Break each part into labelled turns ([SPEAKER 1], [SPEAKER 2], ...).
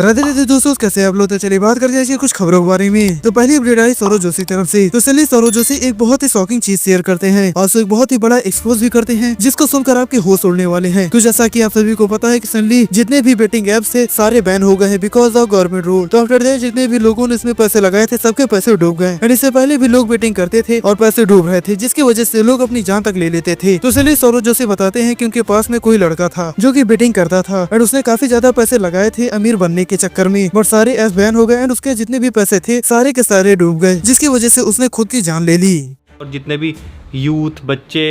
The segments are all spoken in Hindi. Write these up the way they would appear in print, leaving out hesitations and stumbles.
[SPEAKER 1] राधे राधे दोस्तों, कैसे आप लोग? तो चलिए बात करते हैं कुछ खबरों के बारे में। तो पहली अपडेट आई सौरव जोशी तरफ से। तो चलिए सौरव जोशी एक बहुत ही शॉकिंग चीज शेयर करते हैं और एक बहुत ही बड़ा एक्सपोज भी करते हैं, जिसको सुनकर आपके होश उड़ने वाले हैं। तो जैसा कि आप सभी को पता है कि सडनली जितने भी बेटिंग एप्स थे सारे बैन हो गए हैं बिकॉज ऑफ गवर्नमेंट रूल। तो आफ्टर दैट जितने भी लोगों ने इसमें पैसे लगाए थे सबके पैसे डूब गए। एंड इससे पहले भी लोग बेटिंग करते थे और पैसे डूब रहे थे, जिसकी वजह से लोग अपनी जान तक ले लेते थे। तो चलिए सौरव जोशी बताते हैं कि उनके पास में कोई लड़का था जो की बेटिंग करता था और उसने काफी ज्यादा पैसे लगाए थे अमीर बनने के चक्कर में, बट सारे एप्स बैन हो गए एंड उसके जितने भी पैसे थे सारे के सारे डूब गए, जिसकी वजह से उसने खुद की जान ले ली।
[SPEAKER 2] और जितने भी यूथ, बच्चे,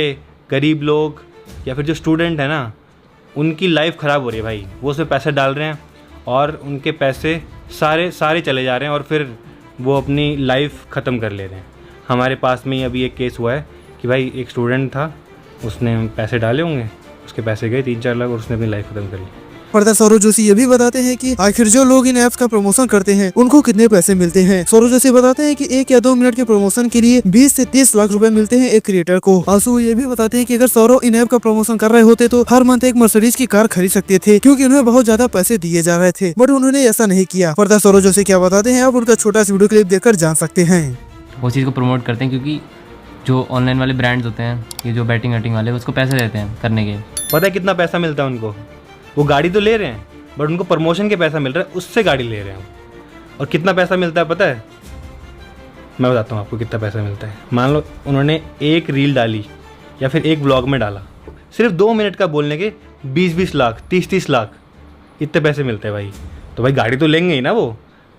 [SPEAKER 2] गरीब लोग या फिर जो स्टूडेंट है ना, उनकी लाइफ ख़राब हो रही है भाई। वो उसमें पैसे डाल रहे हैं और उनके पैसे सारे चले जा रहे हैं और फिर वो अपनी लाइफ ख़त्म कर ले रहे हैं। हमारे पास में ही अभी एक केस हुआ है कि भाई एक स्टूडेंट था, उसने पैसे डाले होंगे, उसके पैसे गए 3-4 लाख और उसने अपनी लाइफ ख़त्म कर ली।
[SPEAKER 1] फर्दर सौरव जोशी ये भी बताते हैं कि आखिर जो लोग इन ऐप्स का प्रमोशन करते हैं उनको कितने पैसे मिलते हैं। सौरव जोशी बताते हैं कि 1 या 2 मिनट के प्रमोशन के लिए 20 से 30 लाख रुपए मिलते हैं एक क्रिएटर को। आंसू ये भी बताते हैं कि अगर सौरव इन ऐप का प्रमोशन कर रहे होते तो हर मंथ एक मर्सिडीज की कार खरीद सकते थे, क्योंकि उन्हें बहुत ज्यादा पैसे दिए जा रहे थे, बट उन्होंने ऐसा नहीं किया। फर्दर सौरव जोशी क्या बताते हैं आप उनका छोटा सा वीडियो क्लिप देखकर जान सकते हैं।
[SPEAKER 3] वो चीज़ को प्रमोट करते हैं क्योंकि जो ऑनलाइन वाले ब्रांड्स होते हैं, ये जो बैटिंग वैटिंग वाले, उसको पैसे देते हैं करने के।
[SPEAKER 2] पता है कितना पैसा मिलता है उनको? वो गाड़ी तो ले रहे हैं बट उनको प्रमोशन के पैसा मिल रहा है, उससे गाड़ी ले रहे हैं। और कितना पैसा मिलता है पता है? मैं बताता हूँ आपको कितना पैसा मिलता है। मान लो उन्होंने एक रील डाली या फिर एक व्लॉग में डाला, सिर्फ 2 मिनट का बोलने के 20-20 लाख, 30-30 लाख, इतने पैसे मिलते हैं भाई। तो भाई गाड़ी तो लेंगे ही ना वो,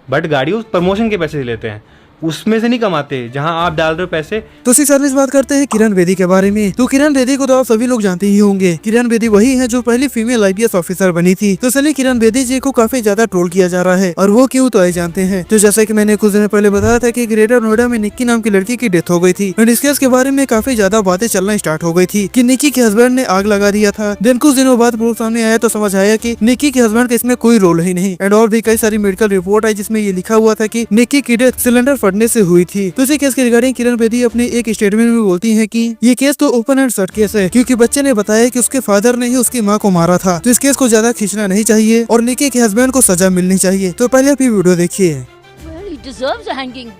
[SPEAKER 2] बट गाड़ी उस प्रमोशन के पैसे लेते हैं, उसमें से नहीं कमाते जहां आप डाल रहे हो पैसे।
[SPEAKER 1] तो सर्विस बात करते हैं किरण बेदी के बारे में। तो किरण बेदी को तो आप सभी लोग जानते ही होंगे। किरण बेदी वही है जो पहली फीमेल IPS ऑफिसर बनी थी। तो चलिए किरण बेदी जी को काफी ज्यादा ट्रोल किया जा रहा है और वो क्यों तो आए जानते हैं। तो जैसा कि मैंने कुछ दिन पहले बताया था कि ग्रेटर नोएडा में निक्की नाम की लड़की की डेथ हो गई थी और इस केस के बारे में काफी ज्यादा बातें चलना स्टार्ट हो गई थी कि निक्की के हस्बैंड ने आग लगा दिया था। देन कुछ दिनों बाद प्रूफ सामने आया तो समझ आया कि निक्की के हस्बैंड का इसमें कोई रोल ही नहीं। एंड और भी कई सारी मेडिकल रिपोर्ट आई जिसमें ये लिखा हुआ था कि निक्की की डेथ सिलेंडर फटने से हुई थी। तो इसी केस के रिगार्डिंग किरण बेदी अपने एक स्टेटमेंट में बोलती हैं कि ये केस तो ओपन एंड शट केस है, क्योंकि बच्चे ने बताया कि उसके फादर ने ही उसकी मां को मारा था। तो इस केस को ज्यादा खींचना नहीं चाहिए और निक्की के हस्बैंड को सजा मिलनी चाहिए। तो पहले आप ये वीडियो देखिए।
[SPEAKER 4] Well, he deserves a hanging.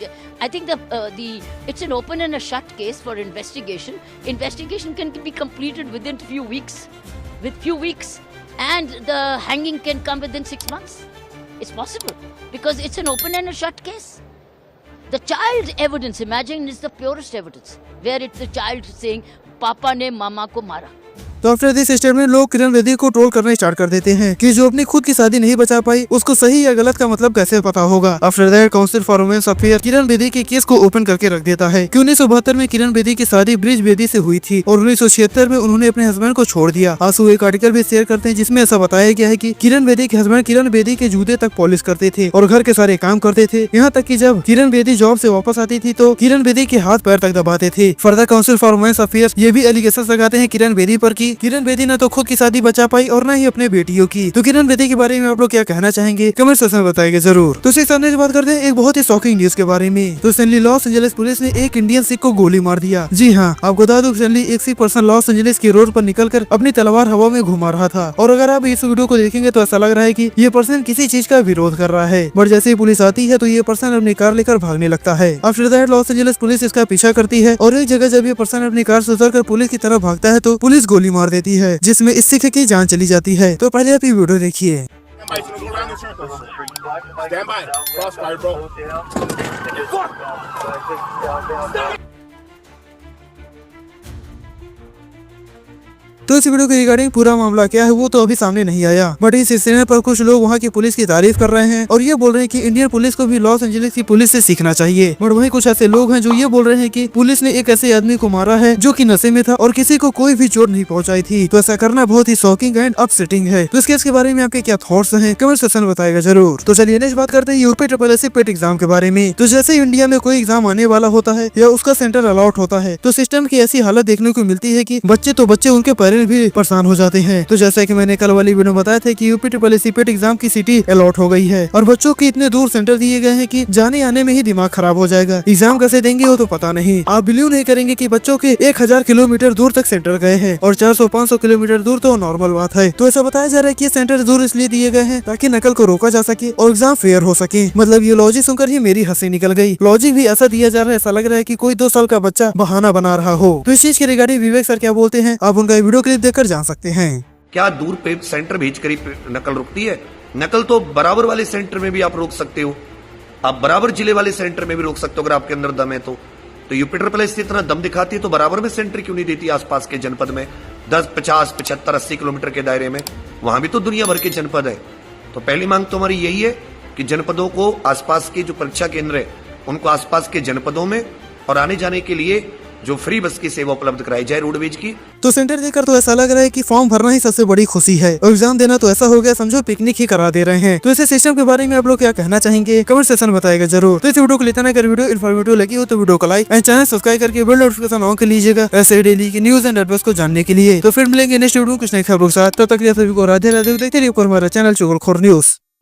[SPEAKER 4] I think it's an open and a shut case for investigation. Investigation can be completed within few weeks, and the hanging can come within 6 months. It's possible because it's an open and a shut case. The child's evidence, imagine, is the purest evidence, where it's the child saying, "Papa ने मामा को मारा."
[SPEAKER 1] तो आफ्टर दिस स्टेटमेंट लोग किरण बेदी को ट्रोल करना स्टार्ट कर देते हैं कि जो अपनी खुद की शादी नहीं बचा पाई उसको सही या गलत का मतलब कैसे पता होगा। After that council for women's affair Kiran Bedi के केस को ओपन करके रख देता है कि 1972 में किरण बेदी की शादी ब्रिज बेदी से हुई थी और 1976 में उन्होंने अपने हस्बैंड को छोड़ दिया। आंसू एक आर्टिकल भी शेयर करते हैं जिसमें ऐसा बताया गया है कि किरण बेदी के हस्बैंड किरण बेदी के जूते तक पॉलिश करते थे और घर के सारे काम करते थे। यहाँ तक कि जब किरण बेदी जॉब से वापस आती थी तो किरण बेदी के हाथ पैर तक दबाते थे। Further council for women's affair ये भी एलिगेशन लगाते हैं किरण बेदी पर कि किरण बेदी न तो खुद की शादी बचा पाई और न ही अपने बेटियों की। तो किरण बेदी के बारे में आप लोग क्या कहना चाहेंगे? कमेंट सेक्शन में बताइए जरूर। तो इसके सामने बात करते हैं एक बहुत ही शॉकिंग न्यूज के बारे में। तो रिसेंटली लॉस एंजलिस पुलिस ने एक इंडियन सिख को गोली मार दिया। जी हाँ, आपको बता दूं रिसेंटली एक सिख पर्सन लॉस एंजलिस के रोड पर निकलकर अपनी तलवार हवा में घुमा रहा था और अगर आप इस वीडियो को देखेंगे तो ऐसा लग रहा है कि ये पर्सन किसी चीज का विरोध कर रहा है, बट जैसे ही पुलिस आती है तो ये पर्सन अपनी कार लेकर भागने लगता है। After that Los Angeles police इसका पीछा करती है और एक जगह जब ये पर्सन अपनी कार से उतरकर पुलिस की तरफ भागता है तो पुलिस गोली मार देती है, जिसमें इस सिख की जान चली जाती है। तो पहले आप ये वीडियो देखिए।
[SPEAKER 5] Stand by. Crossfire, bro.
[SPEAKER 1] तो इस वीडियो के रिगार्डिंग पूरा मामला क्या है वो तो अभी सामने नहीं आया, बट इस सिलसिले पर कुछ लोग वहाँ की पुलिस की तारीफ कर रहे हैं और ये बोल रहे हैं कि इंडियन पुलिस को भी लॉस एंजलिस की पुलिस से सीखना चाहिए। बट वहीं कुछ ऐसे लोग हैं जो ये बोल रहे हैं कि पुलिस ने एक ऐसे आदमी को मारा है जो कि नशे में था और किसी को कोई भी चोट नहीं पहुंचाई थी। तो ऐसा करना बहुत ही शॉकिंग एंड अपसेटिंग है। तो इस केस के बारे में आपके क्या थॉट्स हैं कमेंट सेक्शन में बताएगा जरूर। तो चलिए नेक्स्ट बात करते हैं यूपी SSC पेट एग्जाम के बारे में। तो जैसे इंडिया में कोई एग्जाम आने वाला होता है या उसका सेंटर अलॉट होता है तो सिस्टम की ऐसी हालत देखने को मिलती है कि बच्चे तो बच्चे उनके पेरेंट्स भी परेशान हो जाते हैं। तो जैसा कि मैंने कल वाली वीडियो में बताया था कि UP triple S CIPET exam की सिटी अलॉट हो गई है और बच्चों के इतने दूर सेंटर दिए गए हैं कि जाने आने में ही दिमाग खराब हो जाएगा। एग्जाम कैसे देंगे वो तो पता नहीं। आप बिलीव नहीं करेंगे कि बच्चों के 1000 किलोमीटर दूर तक सेंटर गए हैं और 400-500 किलोमीटर दूर तो नॉर्मल बात है। तो ऐसा बताया जा रहा है कि ये सेंटर दूर इसलिए दिए गए हैं ताकि नकल को रोका जा सके और एग्जाम फेयर हो सके। मतलब ये लॉजिक सुनकर ही मेरी हंसी निकल गई। लॉजिक भी ऐसा दिया जा रहा है, ऐसा लग रहा है कि कोई 2 साल का बच्चा बहाना बना रहा हो। तो इस चीज के रिगार्डिंग विवेक सर क्या बोलते हैं आप उनका वीडियो क्लिप देखकर जान सकते हैं।
[SPEAKER 6] क्या दूर पे सेंटर भेज कर ही नकल रुकती है? नकल तो बराबर वाले सेंटर में भी आप रोक सकते हो, आप बराबर जिले वाले सेंटर में भी रोक सकते हो अगर आपके अंदर दम है तो यूपी ट्रिपल एस इतना दम दिखाती है तो बराबर में सेंटर क्यों नहीं देती आसपास के जनपद में 10, 50, 75, 80 किलोमीटर के दायरे में? वहां भी तो दुनिया भर के जनपद है। तो पहली मांग तो हमारी यही है कि जनपदों को आसपास के जो परीक्षा केंद्र है उनको आसपास के जनपदों में और आने जाने के लिए जो फ्री बस की सेवा उपलब्ध कराई जाए रोडवेज की।
[SPEAKER 1] तो सेंटर देकर तो ऐसा लग रहा है कि फॉर्म भरना ही सबसे बड़ी खुशी है और एग्जाम देना तो ऐसा हो गया समझो पिकनिक ही करा दे रहे हैं। तो ऐसे सिस्टम के बारे में आप लोग क्या कहना चाहेंगे कमेंट सेक्शन में बताएगा जरूर। तो इस वीडियो को लेता ना अगर वीडियो इन्फॉर्मेटिव लगी हो तो वीडियो को लाइक एंड चैनल सब्सक्राइब करके बेल नोटिफिकेशन ऑन कर लीजिएगा ऐसे डेली की न्यूज एंड अपडेट्स को जानने के लिए। तो फिर मिलेंगे नेक्स्ट वीडियो कुछ नई खबरों के साथ, तब तक सभी को राधे राधे। देखते रहिए हमारा चैनल चुगलखोर न्यूज।